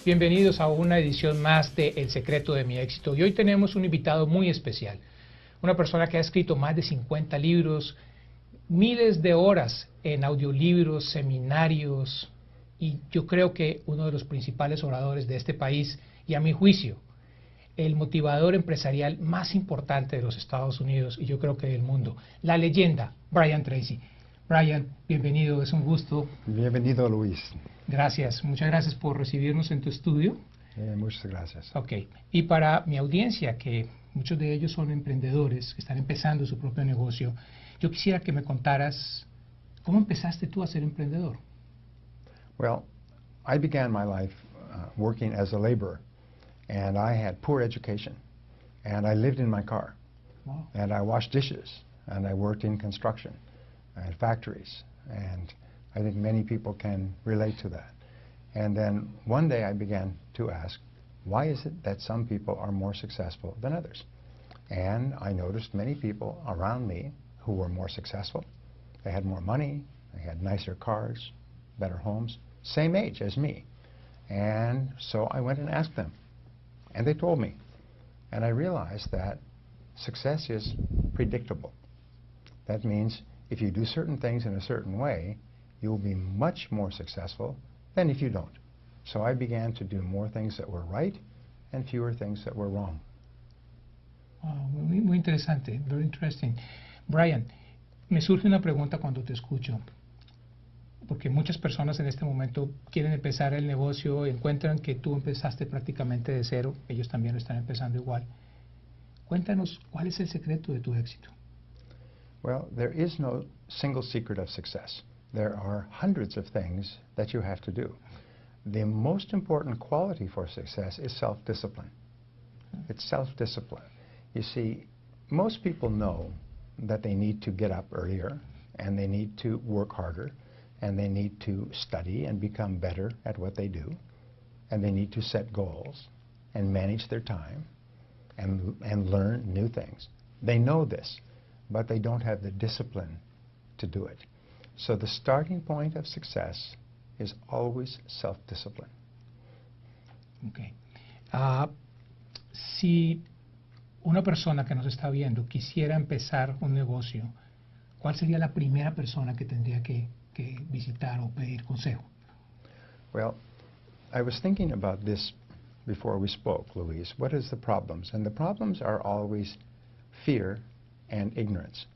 Bienvenidos a una edición más de El secreto de mi éxito. Y hoy tenemos un invitado muy especial, una persona que ha escrito más de 50 libros, miles de horas en audiolibros, seminarios, y yo creo que uno de los principales oradores de este país, y a mi juicio, el motivador empresarial más importante de los Estados Unidos y yo creo que del mundo, la leyenda Brian Tracy. Brian, bienvenido, es un gusto. Bienvenido, Luis. Gracias, muchas gracias por recibirnos en tu estudio. Muchas gracias. Ok, y para mi audiencia, que muchos de ellos son emprendedores, que están empezando su propio negocio, yo quisiera que me contaras, ¿cómo empezaste tú a ser emprendedor? Well, I began my life working as a laborer, and I had poor education, and I lived in my car, Wow. and I washed dishes, and I worked in construction and factories, and I think many people can relate to that. And then one day I began to ask, why is it that some people are more successful than others? And I noticed many people around me who were more successful. They had more money, they had nicer cars, better homes, same age as me. And so I went and asked them, and they told me. And I realized that success is predictable. That means if you do certain things in a certain way, you will be much more successful than if you don't. So I began to do more things that were right and fewer things that were wrong. Muy interesante, very interesting. Brian, me surge una pregunta cuando te escucho, porque muchas personas en este momento quieren empezar el negocio, encuentran que tú empezaste prácticamente de cero, ellos también lo están empezando igual. Cuéntanos, ¿cuál es el secreto de tu éxito? Well, there is no single secret of success. There are hundreds of things that you have to do. The most important quality for success is self-discipline. It's self-discipline. You see, most people know that they need to get up earlier, and they need to work harder, and they need to study and become better at what they do, and they need to set goals and manage their time and learn new things. They know this, but they don't have the discipline to do it. So the starting point of success is always self-discipline. Okay. Si una persona que nos está viendo quisiera empezar un negocio, ¿cuál sería la primera persona que tendría que visitar o pedir consejo? Well, I was thinking about this before we spoke, Luis. What is the problems? And the problems are always fear and ignorance.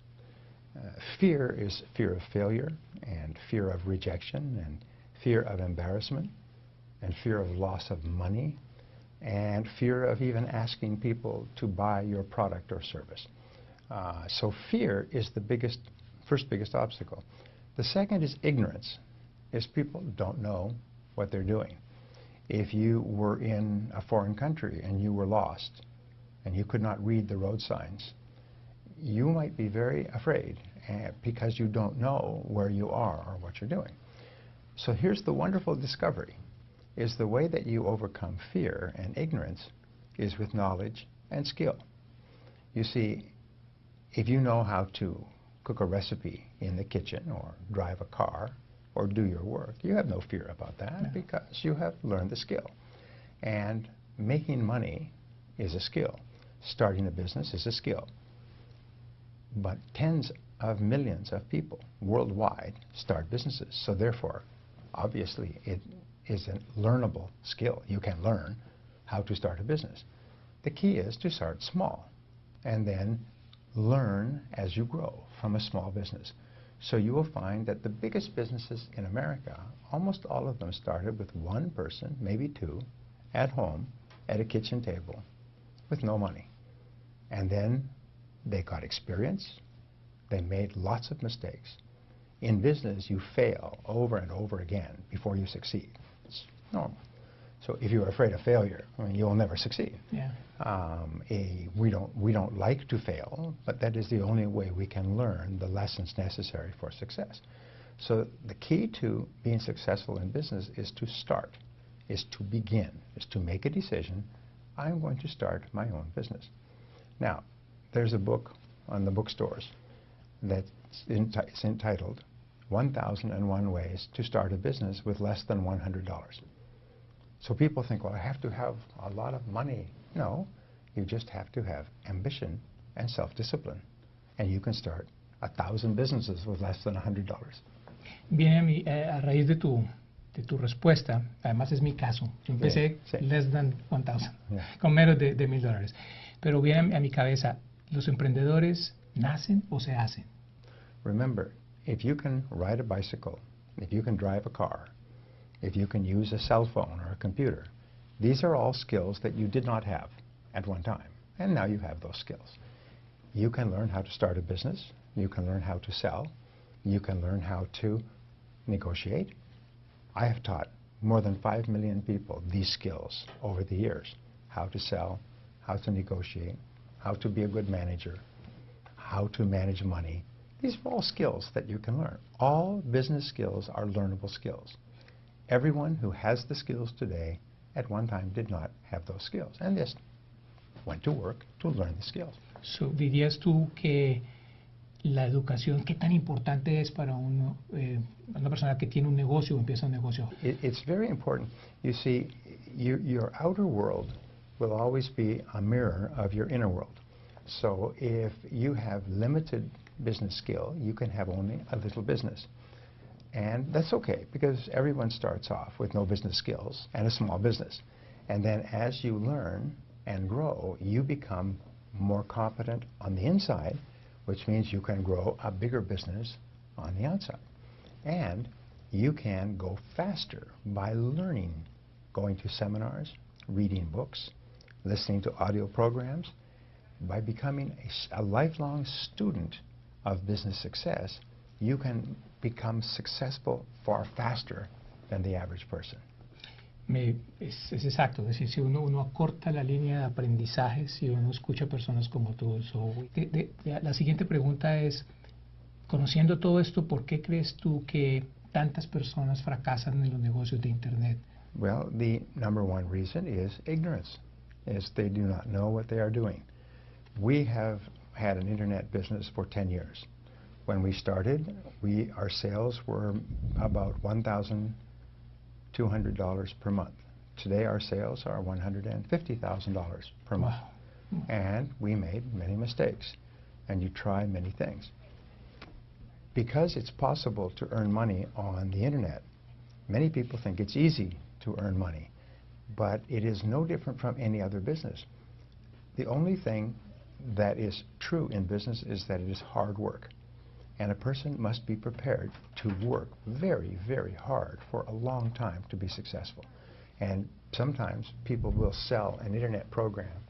Fear is fear of failure, and fear of rejection, and fear of embarrassment, and fear of loss of money, and fear of even asking people to buy your product or service. So fear is the first biggest obstacle. The second is ignorance, is people don't know what they're doing. If you were in a foreign country and you were lost and you could not read the road signs, you might be very afraid because you don't know where you are or what you're doing. So here's the wonderful discovery, is the way that you overcome fear and ignorance is with knowledge and skill. You see, if you know how to cook a recipe in the kitchen or drive a car or do your work, you have no fear about that because you have learned the skill. And making money is a skill. Starting a business is a skill. But tens of millions of people worldwide start businesses. So therefore, obviously, it is a learnable skill. You can learn how to start a business. The key is to start small and then learn as you grow from a small business. So you will find that the biggest businesses in America, almost all of them started with one person, maybe two, at home, at a kitchen table, with no money. And then they got experience. They made lots of mistakes. In business, you fail over and over again before you succeed. It's normal. So if you're afraid of failure, I mean, you'll never succeed. Yeah. We don't like to fail, but that is the only way we can learn the lessons necessary for success. So the key to being successful in business is to start, is to begin, is to make a decision. I'm going to start my own business. Now, there's a book on the bookstores that's entitled 1001 Ways to Start a Business with Less Than $100. So people think, well, I have to have a lot of money. No, you just have to have ambition and self-discipline. And you can start 1,000 businesses with less than $100. Viene a raíz de tu respuesta, además es mi caso, yo empecé less than 1,000, con menos de $1,000. Pero viene a mi cabeza, ¿los emprendedores nacen o se hacen? Remember, if you can ride a bicycle, if you can drive a car, if you can use a cell phone or a computer, these are all skills that you did not have at one time, and now you have those skills. You can learn how to start a business, you can learn how to sell, you can learn how to negotiate. I have taught more than 5 million people these skills over the years: how to sell, how to negotiate, how to be a good manager, how to manage money. These are all skills that you can learn. All business skills are learnable skills. Everyone who has the skills today at one time did not have those skills, and just went to work to learn the skills. So, ¿dirías tú que la educación, qué tan importante es para una persona que tiene un negocio o empieza un negocio? It's very important. You see, your outer world will always be a mirror of your inner world. So if you have limited business skill, you can have only a little business. And that's okay, because everyone starts off with no business skills and a small business. And then as you learn and grow, you become more competent on the inside, which means you can grow a bigger business on the outside. And you can go faster by learning, going to seminars, reading books, listening to audio programs. By becoming a lifelong student of business success, you can become successful far faster than the average person. Es exacto, es decir, si uno acorta la línea de aprendizaje, si uno escucha personas como tú. La siguiente pregunta es, conociendo todo esto, ¿por qué crees tú que tantas personas fracasan en los negocios de Internet? Well, the number one reason is ignorance, is they do not know what they are doing. We have had an Internet business for 10 years. When we started, our sales were about $1,200 per month. Today our sales are $150,000 per month. Wow. And we made many mistakes. And you try many things. Because it's possible to earn money on the Internet, many people think it's easy to earn money. But it is no different from any other business. The only thing that is true in business is that it is hard work. And a person must be prepared to work very, very hard for a long time to be successful. And sometimes people will sell an Internet program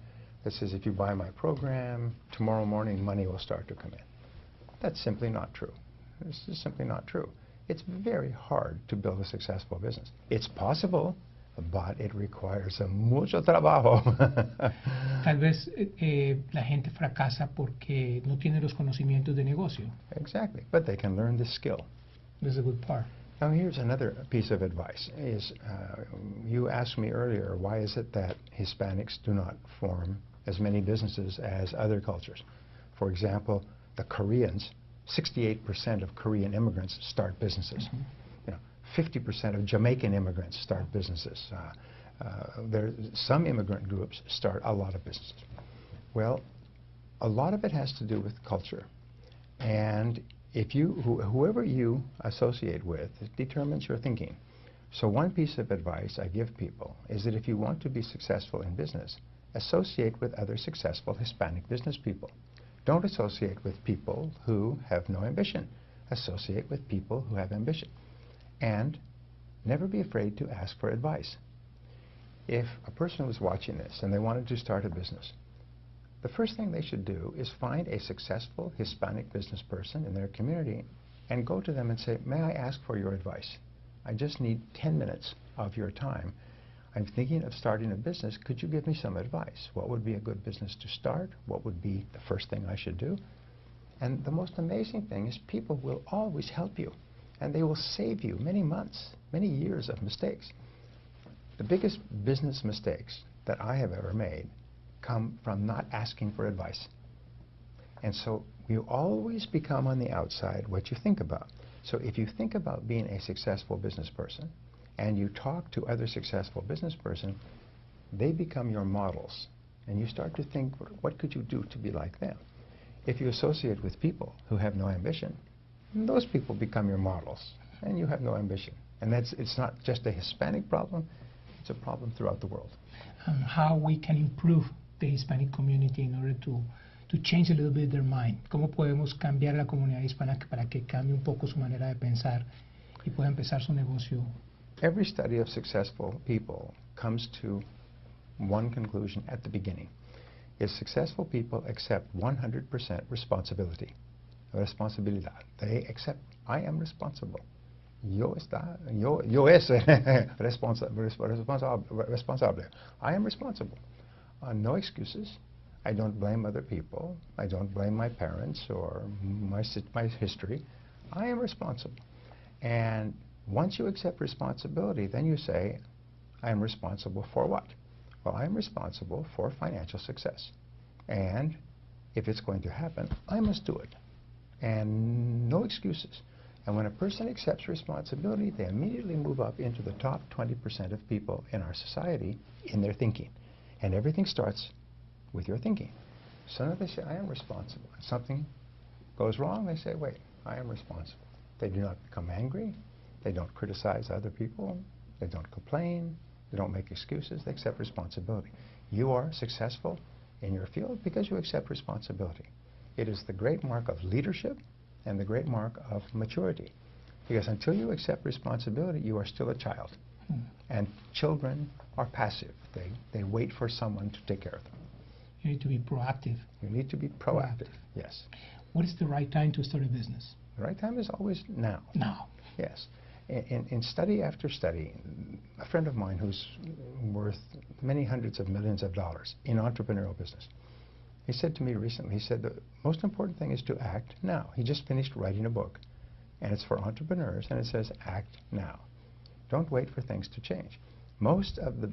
that says, if you buy my program, tomorrow morning money will start to come in. That's simply not true. This is simply not true. It's very hard to build a successful business. It's possible, but it requires mucho trabajo. Tal vez la gente fracasa porque no tiene los conocimientos de negocio. Exactly, but they can learn this skill. That's a good part. Now here's another piece of advice. You asked me earlier, why is it that Hispanics do not form as many businesses as other cultures? For example, the Koreans, 68% of Korean immigrants start businesses. Mm-hmm. 50% of Jamaican immigrants start businesses. Some immigrant groups start a lot of businesses. Well, a lot of it has to do with culture. And whoever you associate with determines your thinking. So one piece of advice I give people is that if you want to be successful in business, associate with other successful Hispanic business people. Don't associate with people who have no ambition. Associate with people who have ambition. And never be afraid to ask for advice. If a person was watching this and they wanted to start a business, the first thing they should do is find a successful Hispanic business person in their community and go to them and say, may I ask for your advice? I just need 10 minutes of your time. I'm thinking of starting a business. Could you give me some advice? What would be a good business to start? What would be the first thing I should do? And the most amazing thing is people will always help you. And they will save you many months, many years of mistakes. The biggest business mistakes that I have ever made come from not asking for advice. And so you always become on the outside what you think about. So if you think about being a successful business person, and you talk to other successful business person, they become your models. And you start to think, what could you do to be like them? If you associate with people who have no ambition, those people become your models, and you have no ambition. And it's not just a Hispanic problem, it's a problem throughout the world. How we can improve the Hispanic community in order to change a little bit their mind. ¿Cómo podemos cambiar la comunidad hispana para que cambie un poco su manera de pensar y pueda empezar su negocio? Every study of successful people comes to one conclusion at the beginning. Is successful people accept 100% responsibility. Responsabilidad. They accept, I am responsible. Yo es responsable. I am responsible. No excuses. I don't blame other people. I don't blame my parents or my history. I am responsible. And once you accept responsibility, then you say, I am responsible for what? Well, I am responsible for financial success. And if it's going to happen, I must do it. And no excuses. And when a person accepts responsibility, they immediately move up into the top 20% of people in our society in their thinking. And everything starts with your thinking. So now they say, I am responsible. If something goes wrong, they say, wait, I am responsible. They do not become angry. They don't criticize other people. They don't complain. They don't make excuses. They accept responsibility. You are successful in your field because you accept responsibility. It is the great mark of leadership and the great mark of maturity. Because until you accept responsibility, you are still a child. And children are passive. They wait for someone to take care of them. You need to be proactive. You need to be proactive. Yes. What is the right time to start a business? The right time is always now. Now. Yes. In study after study, a friend of mine who's worth many hundreds of millions of dollars in entrepreneurial business, he said to me recently, he said, the most important thing is to act now. He just finished writing a book, and it's for entrepreneurs, and it says, act now. Don't wait for things to change. Most of the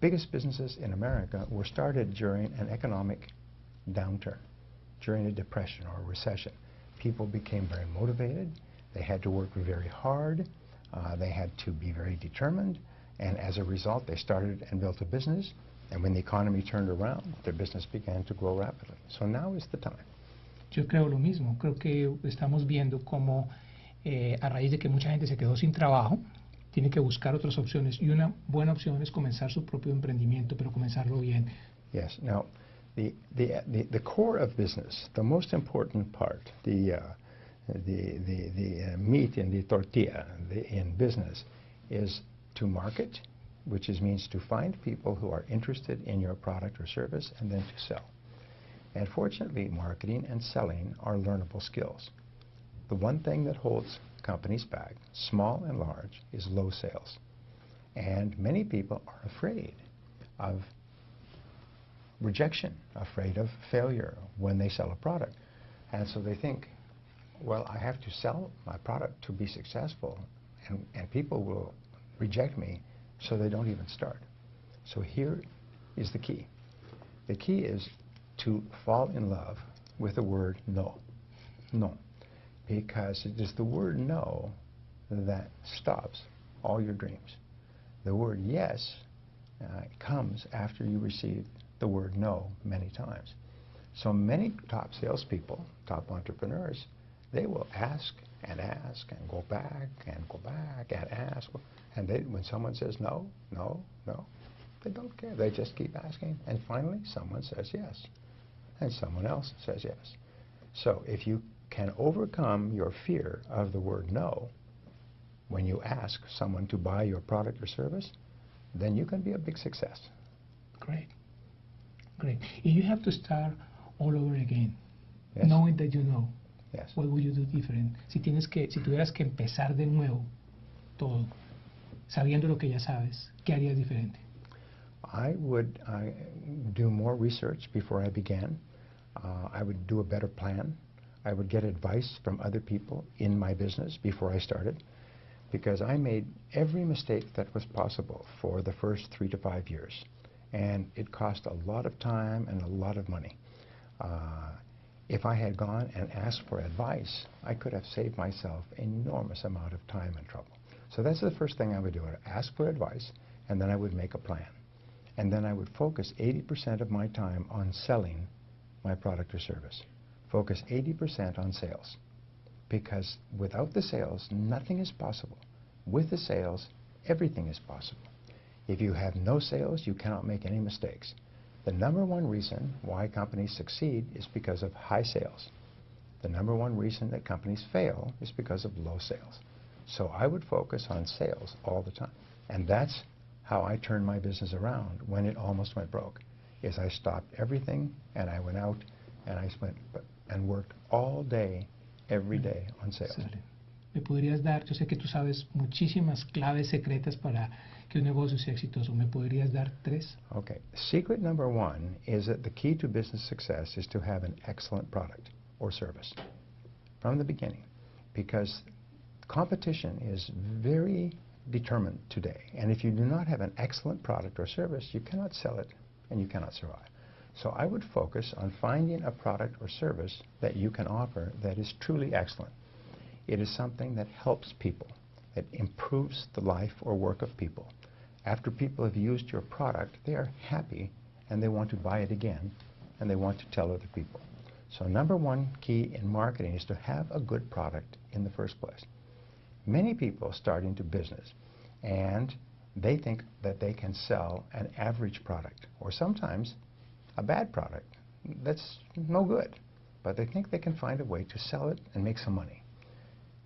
biggest businesses in America were started during an economic downturn, during a depression or a recession. People became very motivated. They had to work very hard. They had to be very determined. And as a result, they started and built a business. And when the economy turned around, their business began to grow rapidly. So now is the time. Yo creo lo mismo. Creo que estamos viendo cómo a raíz de que mucha gente se quedó sin trabajo, tiene que buscar otras opciones. Y una buena opción es comenzar su propio emprendimiento, pero comenzarlo bien. Yes. Now, the core of business, the most important part, the meat in the tortilla in business is to market, which means to find people who are interested in your product or service and then to sell. And fortunately, marketing and selling are learnable skills. The one thing that holds companies back, small and large, is low sales. And many people are afraid of rejection, afraid of failure when they sell a product. And so they think, well, I have to sell my product to be successful, and people will reject me, so they don't even start. So here is the key. The key is to fall in love with the word no. No. Because it is the word no that stops all your dreams. The word yes comes after you receive the word no many times. So many top salespeople, top entrepreneurs, they will ask and go back and ask. And when someone says no, no, no, they don't care. They just keep asking. And finally, someone says yes. And someone else says yes. So if you can overcome your fear of the word no when you ask someone to buy your product or service, then you can be a big success. Great. Great. If you have to start all over again, Yes. knowing that you know, Yes. what would you do different? Si tuvieras que empezar de nuevo todo, sabiendo lo que ya sabes, ¿qué harías diferente? I would do more research before I began. I would do a better plan. I would get advice from other people in my business before I started, because I made every mistake that was possible for the first 3 to 5 years. And it cost a lot of time and a lot of money. If I had gone and asked for advice, I could have saved myself an enormous amount of time and trouble. So that's the first thing I would do. I would ask for advice, and then I would make a plan. And then I would focus 80% of my time on selling my product or service. Focus 80% on sales. Because without the sales, nothing is possible. With the sales, everything is possible. If you have no sales, you cannot make any mistakes. The number one reason why companies succeed is because of high sales. The number one reason that companies fail is because of low sales. So I would focus on sales all the time. And that's how I turned my business around when it almost went broke, is I stopped everything and I went out and I went and worked all day, every day on sales. ¿Me podrías dar, yo sé que tú sabes muchísimas claves secretas para que un negocio sea exitoso, ¿me podrías dar 3? Okay. Secret number 1 is that the key to business success is to have an excellent product or service from the beginning, because competition is very determined today, and if you do not have an excellent product or service, you cannot sell it and you cannot survive. So I would focus on finding a product or service that you can offer that is truly excellent. It is something that helps people, that improves the life or work of people. After people have used your product, they are happy and they want to buy it again and they want to tell other people. So number 1 key in marketing is to have a good product in the first place. Many people start into business and they think that they can sell an average product or sometimes a bad product that's no good, but they think they can find a way to sell it and make some money.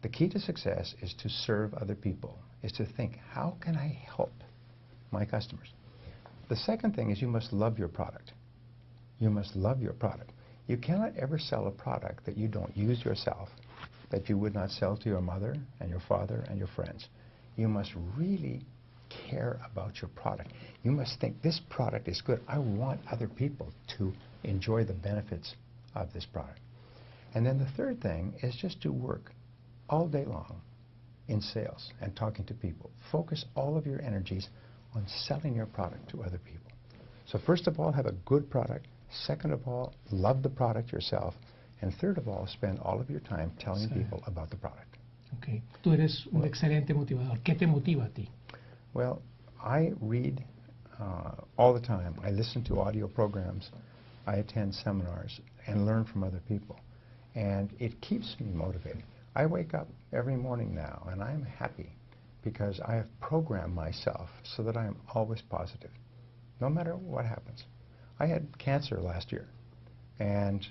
The key to success is to serve other people, is to think, how can I help my customers? The second thing is you must love your product. You must love your product. You cannot ever sell a product that you don't use yourself, that you would not sell to your mother and your father and your friends. You must really care about your product. You must think, this product is good. I want other people to enjoy the benefits of this product. And then the third thing is just to work all day long in sales and talking to people. Focus all of your energies on selling your product to other people. So first of all, have a good product. Second of all, love the product yourself. And third of all, spend all of your time telling people about the product. Okay. Tú eres un excelente motivador. ¿Qué te motiva a ti? Well, I read all the time. I listen to audio programs. I attend seminars and learn from other people. And it keeps me motivated. I wake up every morning now and I'm happy because I have programmed myself so that I am always positive, no matter what happens. I had cancer last year, and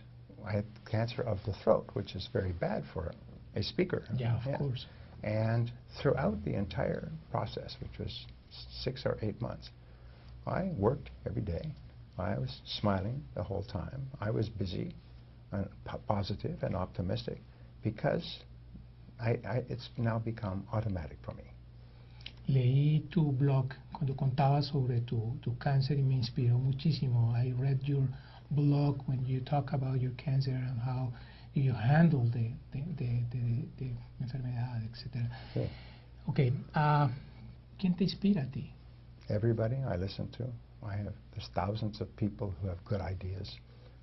I had cancer of the throat, which is very bad for a speaker. Yeah, of course. And throughout the entire process, which was 6 or 8 months, I worked every day. I was smiling the whole time. I was busy and positive and optimistic because it's now become automatic for me. Leí tu blog cuando contabas sobre tu cáncer y me inspiró muchísimo. I read your blog when you talk about your cancer and how you handle the enfermedad, etc. Sí. Okay. ¿Quién te inspira a ti? Everybody I listen to. There's thousands of people who have good ideas.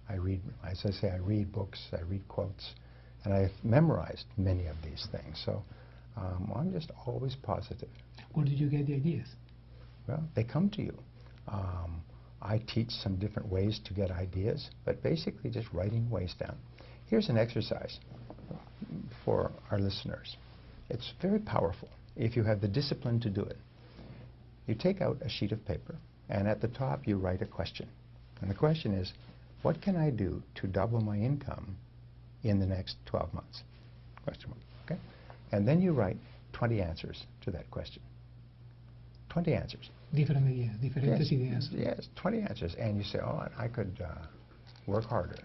I read, as I say, I read books, I read quotes, and I've memorized many of these things. So I'm just always positive. Where did you get the ideas? Well, they come to you. I teach some different ways to get ideas, but basically just writing ways down. Here's an exercise for our listeners. It's very powerful if you have the discipline to do it. You take out a sheet of paper, and at the top you write a question. And the question is, what can I do to double my income in the next 12 months? Question mark. Okay? And then you write 20 answers to that question. 20 answers. Diferentes ideas. Yes, 20 answers. And you say, oh, I could work harder.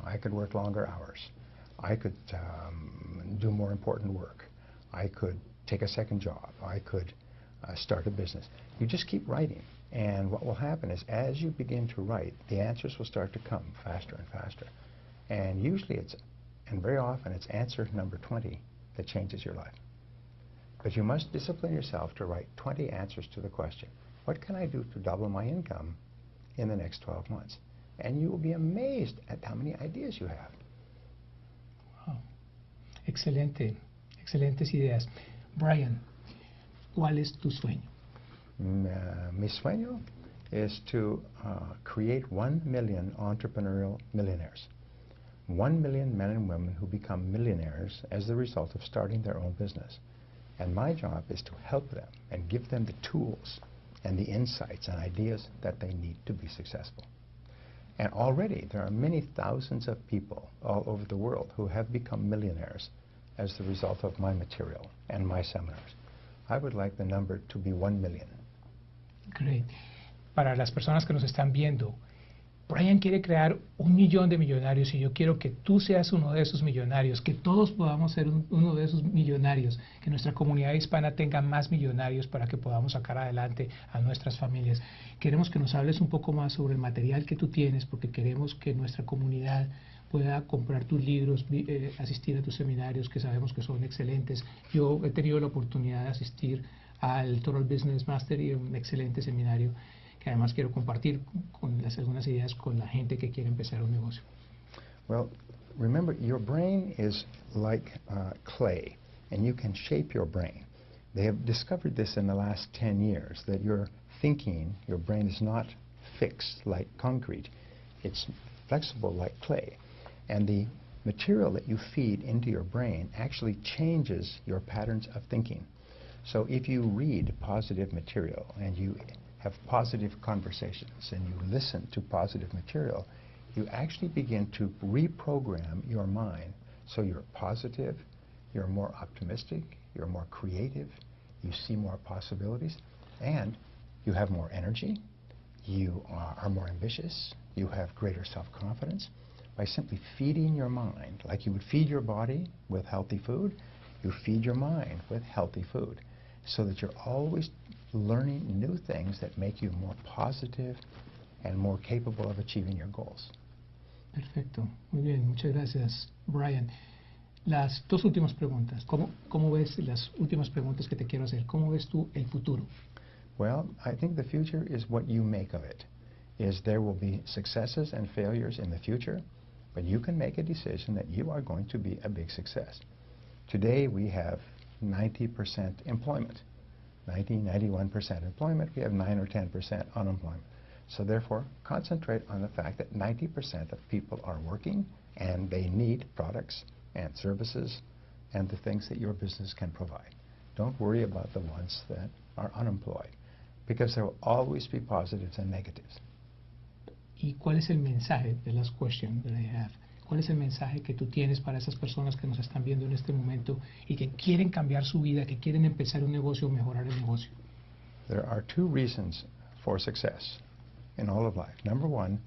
I could work longer hours. I could do more important work. I could take a second job. I could start a business. You just keep writing. And what will happen is as you begin to write, the answers will start to come faster and faster. And usually and very often it's answer number 20 that changes your life. But you must discipline yourself to write 20 answers to the question, what can I do to double my income in the next 12 months? And you will be amazed at how many ideas you have. Wow. Excelente. Excelentes ideas. Brian, ¿cuál es tu sueño? Mi sueño is to create 1 million entrepreneurial millionaires. 1 million men and women who become millionaires as the result of starting their own business. And my job is to help them and give them the tools and the insights and ideas that they need to be successful. And already there are many thousands of people all over the world who have become millionaires as the result of my material and my seminars. I would like the number to be 1 million. Great. Para las personas que nos están viendo, Brian quiere crear 1 millón de millonarios y yo quiero que tú seas uno de esos millonarios, que todos podamos ser uno de esos millonarios, que nuestra comunidad hispana tenga más millonarios para que podamos sacar adelante a nuestras familias. Queremos que nos hables un poco más sobre el material que tú tienes, porque queremos que nuestra comunidad pueda comprar tus libros, asistir a tus seminarios, que sabemos que son excelentes. Yo he tenido la oportunidad de asistir al Total Business Master y un excelente seminario que además quiero compartir con algunas ideas con la gente que quiere empezar un negocio. Well, remember, your brain is like clay, and you can shape your brain. They have discovered this in the last 10 years, that your thinking, your brain is not fixed like concrete. It's flexible like clay. And the material that you feed into your brain actually changes your patterns of thinking. So if you read positive material and you have positive conversations and you listen to positive material, you actually begin to reprogram your mind so you're positive, you're more optimistic, you're more creative, you see more possibilities, and you have more energy, you are more ambitious, you have greater self-confidence. By simply feeding your mind, like you would feed your body with healthy food, you feed your mind with healthy food, so that you're always learning new things that make you more positive and more capable of achieving your goals. Perfecto, muy bien, muchas gracias, Brian. Las dos últimas preguntas, ¿cómo ves las últimas preguntas que te quiero hacer? ¿Cómo ves tú el futuro? Well, I think the future is what you make of it. There will be successes and failures in the future, but you can make a decision that you are going to be a big success. Today we have 90% employment. 91% employment, we have 9 or 10% unemployment. So therefore, concentrate on the fact that 90% of people are working and they need products and services and the things that your business can provide. Don't worry about the ones that are unemployed, because there will always be positives and negatives. ¿Y cuál es el mensaje, the last question that I have, cuál es el mensaje que tú tienes para esas personas que nos están viendo en este momento y que quieren cambiar su vida, que quieren empezar un negocio o mejorar el negocio? There are 2 reasons for success in all of life. Number 1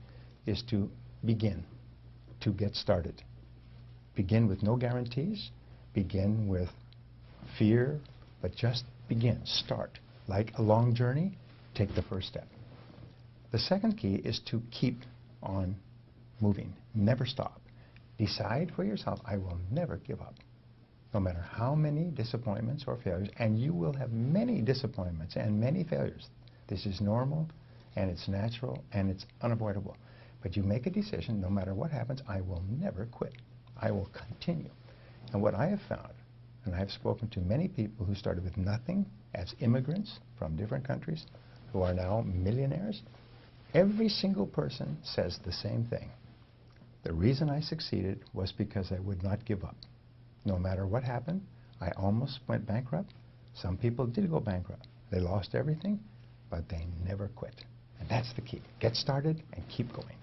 is to begin, to get started. Begin with no guarantees, begin with fear, but just begin, start. Like a long journey, take the first step. The second key is to keep on moving, never stop. Decide for yourself, I will never give up, no matter how many disappointments or failures, and you will have many disappointments and many failures. This is normal, and it's natural, and it's unavoidable. But you make a decision, no matter what happens, I will never quit. I will continue. And what I have found, and I have spoken to many people who started with nothing as immigrants from different countries, who are now millionaires, every single person says the same thing. The reason I succeeded was because I would not give up. No matter what happened, I almost went bankrupt. Some people did go bankrupt. They lost everything, but they never quit. And that's the key. Get started and keep going.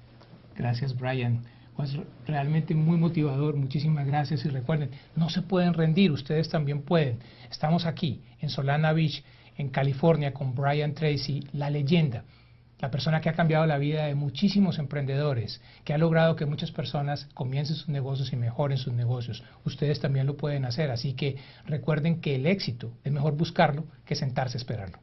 Gracias, Brian. Pues realmente muy motivador. Muchísimas gracias. Y recuerden, no se pueden rendir. Ustedes también pueden. Estamos aquí en Solana Beach, en California, con Brian Tracy, la leyenda. La persona que ha cambiado la vida de muchísimos emprendedores, que ha logrado que muchas personas comiencen sus negocios y mejoren sus negocios. Ustedes también lo pueden hacer, así que recuerden que el éxito es mejor buscarlo que sentarse a esperarlo.